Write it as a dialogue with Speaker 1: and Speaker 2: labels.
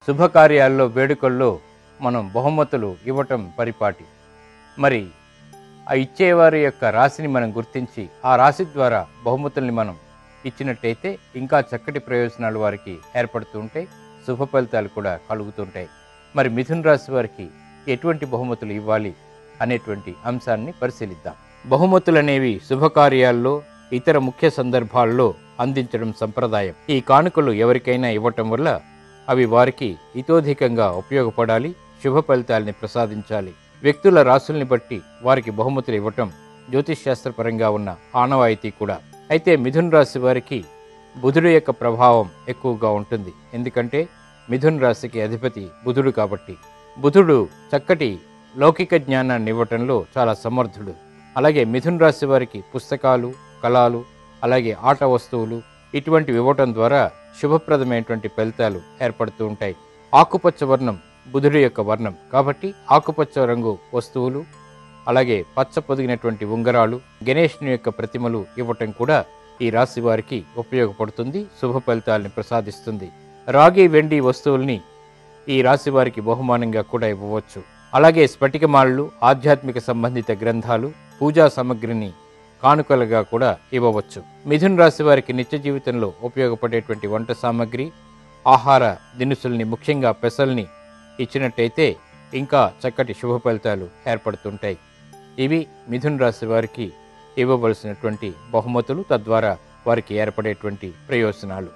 Speaker 1: శుభకార్యాల్లో వేడుకల్లో మనం బహుమతులు ఇవ్వటం పరిపాటి. మరి ఆ ఇచ్చేవారి యొక్క రాశిని మనం గుర్తించి ఆ రాశి ద్వారా బహుమతుల్ని మనం ఇచ్చినట్టయితే ఇంకా చక్కటి ప్రయోజనాలు వారికి ఏర్పడుతూ ఉంటాయి, శుభ ఫలితాలు కూడా కలుగుతుంటాయి. మరి మిథున రాశి వారికి ఎటువంటి బహుమతులు ఇవ్వాలి అనేటువంటి అంశాన్ని పరిశీలిద్దాం. బహుమతులు అనేవి శుభకార్యాల్లో ఇతర ముఖ్య సందర్భాల్లో అందించడం సంప్రదాయం. ఈ కానుకలు ఎవరికైనా ఇవ్వటం వల్ల అవి వారికి ఇతోధికంగా ఉపయోగపడాలి, శుభ ఫలితాలని ప్రసాదించాలి. వ్యక్తుల రాశుల్ని బట్టి వారికి బహుమతులు ఇవ్వటం జ్యోతిష్ శాస్త్రపరంగా ఉన్న ఆనవాయితీ కూడా. అయితే మిథున రాశి వారికి బుధుడు యొక్క ప్రభావం ఎక్కువగా ఉంటుంది. ఎందుకంటే మిథున రాశికి అధిపతి బుధుడు కాబట్టి. బుధుడు చక్కటి లౌకిక జ్ఞానాన్ని ఇవ్వటంలో చాలా సమర్థుడు. అలాగే మిథున రాశి వారికి పుస్తకాలు, కళలు, అలాగే ఆట వస్తువులు ఇటువంటివి ఇవ్వటం ద్వారా శుభప్రదమైనటువంటి ఫలితాలు ఏర్పడుతూ ఉంటాయి. ఆకుపచ్చ వర్ణం బుధుడి యొక్క వర్ణం కాబట్టి ఆకుపచ్చ రంగు వస్తువులు, అలాగే పచ్చ పొదిగినటువంటి ఉంగరాలు, గణేష్ని యొక్క ప్రతిమలు ఇవ్వటం కూడా ఈ రాశి వారికి ఉపయోగపడుతుంది, శుభ ఫలితాలని ప్రసాదిస్తుంది. రాగి, వెండి వస్తువుల్ని ఈ రాశి వారికి బహుమానంగా కూడా ఇవ్వవచ్చు. అలాగే స్ఫటికమాలలు, ఆధ్యాత్మిక సంబంధిత గ్రంథాలు, పూజా సామగ్రిని కానుకలుగా కూడా ఇవ్వవచ్చు. మిథున రాశి వారికి నిత్య జీవితంలో ఉపయోగపడేటువంటి వంట సామగ్రి, ఆహార దినుసుల్ని, ముఖ్యంగా పెసల్ని ఇచ్చినట్టయితే ఇంకా చక్కటి శుభ ఫలితాలు ఏర్పడుతుంటాయి. ఇవి మిథున రాశి వారికి ఇవ్వవలసినటువంటి బహుమతులు, తద్వారా వారికి ఏర్పడేటువంటి ప్రయోజనాలు.